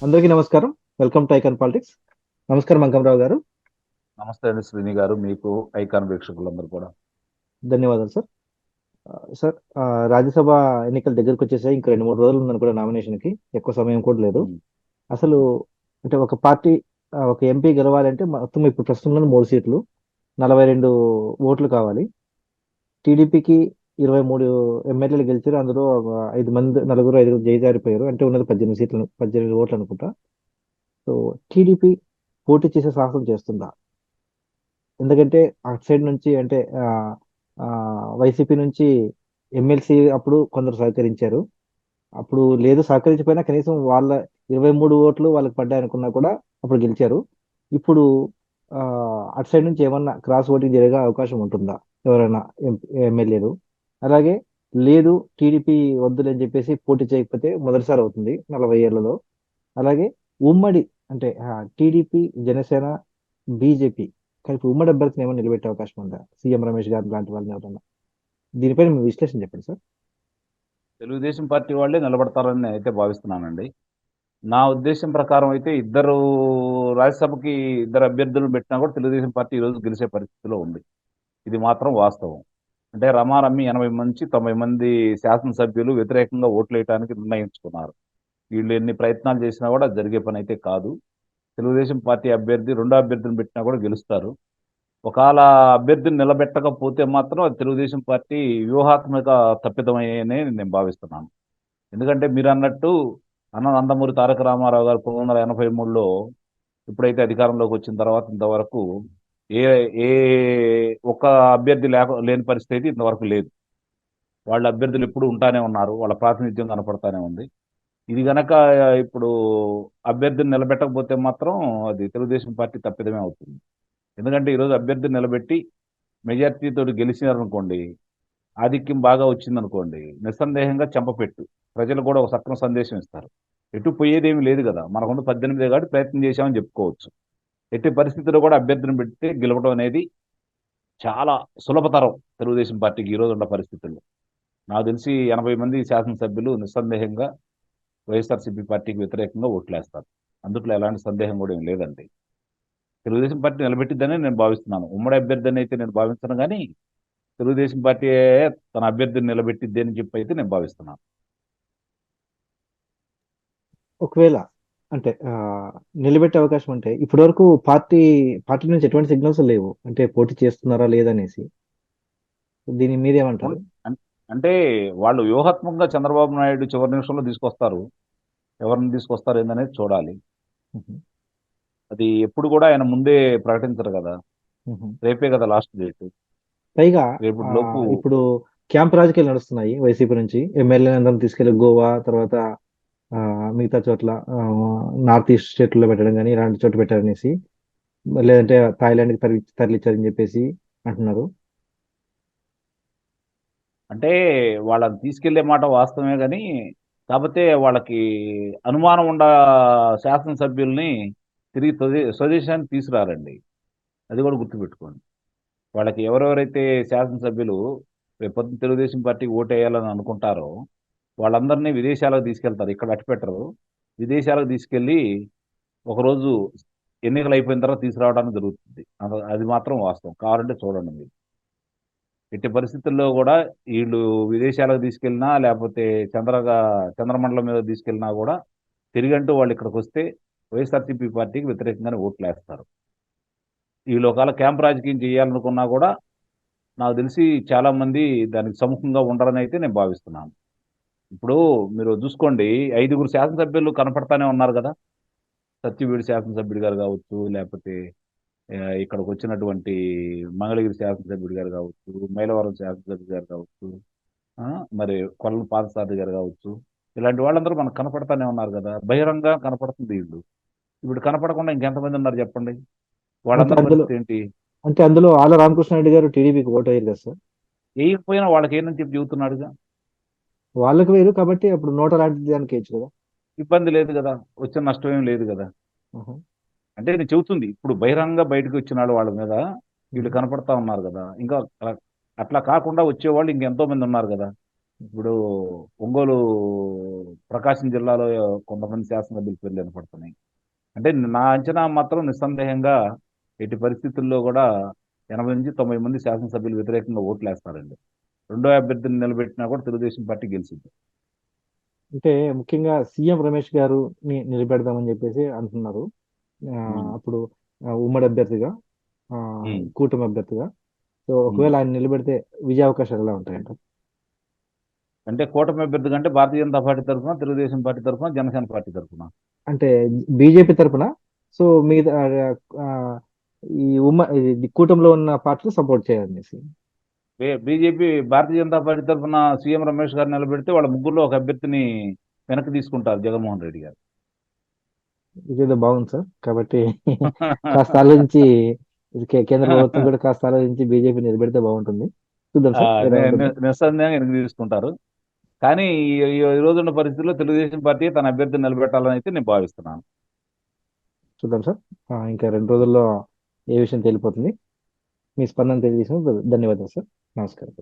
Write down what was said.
అందరికీ నమస్కారం. Welcome to icon politics. నమస్కారం అంకమరావు గారు. నమస్తే అండి శ్రీని గారు, మీకు ఐకాన్ వీక్షకులందరూ కూడా. ధన్యవాదాలు సార్. సార్, రాజ్యసభ ఎన్నికలు దగ్గరకు వచ్చేసాయి. ఇంకా 2-3 రోజులు ఉందనుకుంటా నామినేషన్కి. ఎక్కువ సమయం కూడా లేదు. ఉమ్, అసలు అంటే ఒక పార్టీ ఒక ఎంపీ గెలవాలంటే మొత్తం ఇప్పుడు ప్రస్తుతంలో 3 సీట్లు, 42 ఓట్లు కావాలి. టీడీపీకి 23 ఎమ్మెల్యేలు గెలిచారు. అందులో ఒక 5 మంది, నలుగురు ఐదుగురు జయజారిపోయారు. అంటే ఉన్నది 18 సీట్లు, 18 ఓట్లు అనుకుంటా. సో టీడీపీ పోటీ చేసే సాహసం చేస్తుందా? ఎందుకంటే అటు సైడ్ నుంచి అంటే ఆ, వైసీపీ నుంచి ఎమ్మెల్సీ అప్పుడు కొందరు సహకరించారు. అప్పుడు లేదు, సహకరించిపోయినా కనీసం వాళ్ళ 23 ఓట్లు వాళ్ళకి పడ్డాయనుకున్నా కూడా అప్పుడు గెలిచారు. ఇప్పుడు ఆ, అటు సైడ్ నుంచి ఏమన్నా క్రాస్ ఓటింగ్ జరిగే అవకాశం ఉంటుందా? ఎవరైనా ఎమ్మెల్యేలు అలాగే లేదు, టీడీపీ వద్దులని చెప్పేసి పోటీ చేయకపోతే మొదటిసారి అవుతుంది 40 ఏళ్లలో. అలాగే ఉమ్మడి అంటే టీడీపీ, జనసేన, బీజేపీ కలిపి ఉమ్మడి అభ్యర్థిని ఏమైనా నిలబెట్టే అవకాశం ఉందా? సీఎం రమేష్ గారు లాంటి వాళ్ళని ఎవరన్నా? దీనిపైన మీ విశ్లేషణ చెప్పండి సార్. తెలుగుదేశం పార్టీ వాళ్ళే నిలబడతారని నేను అయితే భావిస్తున్నానండి. నా ఉద్దేశం ప్రకారం అయితే రాజ్యసభకి ఇద్దరు అభ్యర్థులను పెట్టినా కూడా తెలుగుదేశం పార్టీ ఈరోజు గెలిచే పరిస్థితిలో ఉంది. ఇది మాత్రం వాస్తవం. అంటే రమారమ్మి 80 నుంచి 90 మంది శాసనసభ్యులు వ్యతిరేకంగా ఓట్లు వేయడానికి నిర్ణయించుకున్నారు. వీళ్ళు ఎన్ని ప్రయత్నాలు చేసినా కూడా అది జరిగే పని అయితే కాదు. తెలుగుదేశం పార్టీ అభ్యర్థి రెండో అభ్యర్థిని పెట్టినా కూడా గెలుస్తారు. ఒకవేళ అభ్యర్థిని నిలబెట్టకపోతే మాత్రం అది తెలుగుదేశం పార్టీ వ్యూహాత్మక తప్పిదమనే నేను భావిస్తున్నాను. ఎందుకంటే మీరు అన్నట్టు నందమూరి తారక రామారావు గారు 1983లో ఎప్పుడైతే అధికారంలోకి వచ్చిన తర్వాత ఇంతవరకు ఏ ఏ ఒక్క అభ్యర్థి లేని పరిస్థితి ఇంతవరకు లేదు. వాళ్ళ అభ్యర్థులు ఎప్పుడు ఉంటానే ఉన్నారు, వాళ్ళ ప్రాతినిధ్యం కనపడతానే ఉంది. ఇది గనక ఇప్పుడు అభ్యర్థిని నిలబెట్టకపోతే మాత్రం అది తెలుగుదేశం పార్టీ తప్పిదమే అవుతుంది. ఎందుకంటే ఈరోజు అభ్యర్థిని నిలబెట్టి మెజార్టీతో గెలిచినారనుకోండి, ఆధిక్యం బాగా వచ్చిందనుకోండి, నిస్సందేహంగా చెంపపెట్టు ప్రజలు కూడా ఒక సక్రమ సందేశం ఇస్తారు. ఎటు పోయేదేమీ లేదు కదా, మనకుంది 18 కాబట్టి ప్రయత్నం చేశామని చెప్పుకోవచ్చు. ఎట్టి పరిస్థితుల్లో కూడా అభ్యర్థిని పెట్టి గెలవడం అనేది చాలా సులభతరం తెలుగుదేశం పార్టీకి ఈ రోజు ఉన్న పరిస్థితుల్లో. నాకు తెలిసి 80 మంది శాసనసభ్యులు నిస్సందేహంగా వైఎస్ఆర్సీపీ పార్టీకి వ్యతిరేకంగా ఓట్లేస్తారు. అందుట్లో ఎలాంటి సందేహం కూడా ఏం లేదండి. తెలుగుదేశం పార్టీ నిలబెట్టిద్దనే నేను భావిస్తున్నాను. ఉమ్మడి అభ్యర్థి అని అయితే నేను భావించను కానీ తెలుగుదేశం పార్టీ తన అభ్యర్థిని నిలబెట్టిద్ది అని చెప్పి అయితే నేను భావిస్తున్నాను. ఒకవేళ అంటే నిలబెట్టే అవకాశం అంటే ఇప్పటి వరకు పార్టీ నుంచి ఎటువంటి సిగ్నల్స్ లేవు, అంటే పోటీ చేస్తున్నారా లేదనేసి. దీన్ని మీరేమంటారు? ఉన్- అన్- అంటే వాళ్ళు వ్యూహాత్మకంగా చంద్రబాబు నాయుడు చివరి నిమిషంలో తీసుకొస్తారు. ఎవరిని తీసుకొస్తారు ఏందనేది చూడాలి. ఉహు, అది ఎప్పుడు కూడా ఆయన ముందే ప్రకటించరు కదా. ఉహు. రేపే కదా లాస్ట్ డేట్. పైగా రేపటి లోపు ఇప్పుడు క్యాంప్ రాజకీయాలు నడుస్తున్నాయి వైసీపీ నుంచి. ఎమ్మెల్యే అందరం తీసుకెళ్లి గోవా తర్వాత ఆ, మిగతా చోట్ల నార్త్ ఈస్ట్ స్టేట్లో పెట్టడం కానీ ఇలాంటి చోట్ల పెట్టారనేసి, లేదంటే థాయిలాండ్కి తరలిచ్చారని చెప్పేసి అంటున్నారు. అంటే వాళ్ళని తీసుకెళ్లే మాట వాస్తవమే కానీ, కాకపోతే వాళ్ళకి అనుమానం శాసనసభ్యుల్ని తిరిగి స్వదేశానికి తీసుకురారండి. అది కూడా గుర్తుపెట్టుకోండి. వాళ్ళకి ఎవరెవరైతే శాసనసభ్యులు రేపొద్దున తెలుగుదేశం పార్టీకి ఓటేయాలని అనుకుంటారో వాళ్ళందరినీ విదేశాలకు తీసుకెళ్తారు. ఇక్కడ అట్టి పెట్టరు. విదేశాలకు తీసుకెళ్ళి ఒకరోజు ఎన్నికలు అయిపోయిన తర్వాత తీసుకురావడానికి జరుగుతుంది. అది మాత్రం వాస్తవం. కావాలంటే చూడండి మీరు. ఎట్టి పరిస్థితుల్లో కూడా వీళ్ళు విదేశాలకు తీసుకెళ్ళినా లేకపోతే చంద్రమండలం మీద తీసుకెళ్ళినా కూడా తిరిగంటూ వాళ్ళు ఇక్కడికి వస్తే వైఎస్ఆర్సీపీ పార్టీకి వ్యతిరేకంగానే ఓట్లు వేస్తారు. వీళ్ళు ఒకవేళ క్యాంప్ రాజకీయం చేయాలనుకున్నా కూడా నాకు తెలిసి చాలా మంది దానికి సముఖంగా ఉండరని అయితే నేను భావిస్తున్నాను. ఇప్పుడు మీరు చూసుకోండి, 5గురు శాసనసభ్యులు కనపడతానే ఉన్నారు కదా. సత్యవేడు శాసనసభ్యుడు గారు కావచ్చు, లేకపోతే ఇక్కడికి వచ్చినటువంటి మంగళగిరి శాసనసభ్యుడు గారు కావచ్చు, మైలవరం శాసనసభ్యుడు గారు కావచ్చు, ఆ, మరి కొల్లం పాదసారథి గారు కావచ్చు. ఇలాంటి వాళ్ళందరూ మనకు కనపడతానే ఉన్నారు కదా. బహిరంగ కనపడుతుంది వీళ్ళు. ఇప్పుడు కనపడకుండా ఇంకెంతమంది ఉన్నారు చెప్పండి. అంటే వాళ్ళందరి అందులో పరిస్థితి ఏంటి? అంటే అందులో ఆళ్ళ రామకృష్ణారెడ్డి గారు టీడీపీకి ఓటు అయ్యారు కదా సార్. వేయకపోయినా వాళ్ళకి ఏంటని చెప్పి చెబుతున్నాడుగా. వాళ్ళకి వేరు కాబట్టి అప్పుడు నోట లాంటి దానికి వేయచ్చు కదా. ఇబ్బంది లేదు కదా, వచ్చిన నష్టం ఏం లేదు కదా. ఉహు, అంటే నేను చెబుతుంది ఇప్పుడు బహిరంగ బయటకు వచ్చిన వాళ్ళ మీద వీళ్ళు ఉహు. కనపడతా ఉన్నారు కదా. ఇంకా అట్లా కాకుండా వచ్చేవాళ్ళు ఇంకెంతో మంది ఉన్నారు కదా. ఇప్పుడు ఒంగోలు ప్రకాశం జిల్లాలో కొంతమంది శాసనసభ్యుల పేర్లు వినపడుతున్నాయి. అంటే నా అంచనా మాత్రం నిస్సందేహంగా ఎట్టి పరిస్థితుల్లో కూడా 80 నుంచి 90 మంది శాసనసభ్యులు వ్యతిరేకంగా ఓట్లు వేస్తారండి. రెండో అభ్యర్థిని నిలబెట్టినా కూడా తెలుగుదేశం పార్టీ గెలిచింది. అంటే ముఖ్యంగా సీఎం రమేష్ గారు నిలబెడదామని చెప్పేసి అంటున్నారు. అప్పుడు ఉమ్మడి అభ్యర్థిగా, ఆ, కూటమి అభ్యర్థిగా. సో ఒకవేళ ఆయన నిలబెడితే విజయ అవకాశాలు ఎలా ఉంటాయంట? అంటే కూటమి అభ్యర్థి కంటే భారతీయ జనతా పార్టీ తరఫున, తెలుగుదేశం పార్టీ తరఫున, జనసేన పార్టీ తరఫున అంటే బీజేపీ తరపున. సో మీద ఆ, ఈ ఇది కూటమిలో ఉన్న పార్టీలు సపోర్ట్ చేయాలనేసి. బీజేపీ భారతీయ జనతా పార్టీ తరఫున సీఎం రమేష్ గారు నిలబెడితే వాళ్ళ ముగ్గురులో ఒక అభ్యర్థిని వెనక్కి తీసుకుంటారు జగన్మోహన్ రెడ్డి గారు. ఇదేదో బాగుంది సార్. కాబట్టి కాస్త ఆలోచించి, ఇది కేంద్ర ప్రభుత్వం కూడా కాస్త ఆలోచించి బీజేపీ నిలబెడితే బాగుంటుంది. చూద్దాం సార్ ఏదైనా. నిస్సందేహంగా వెనక్కి తీసుకుంటారు. కానీ ఈ రోజున్న పరిస్థితుల్లో తెలుగుదేశం పార్టీ తన అభ్యర్థిని నిలబెట్టాలని అయితే నేను భావిస్తున్నాను. చూద్దాం సార్. ఇంకా 2 రోజుల్లో ఏ విషయం తేలిపోతుంది. మీ స్పందన తెలియజేసినందుకు ధన్యవాదాలు సార్. నమస్కారం.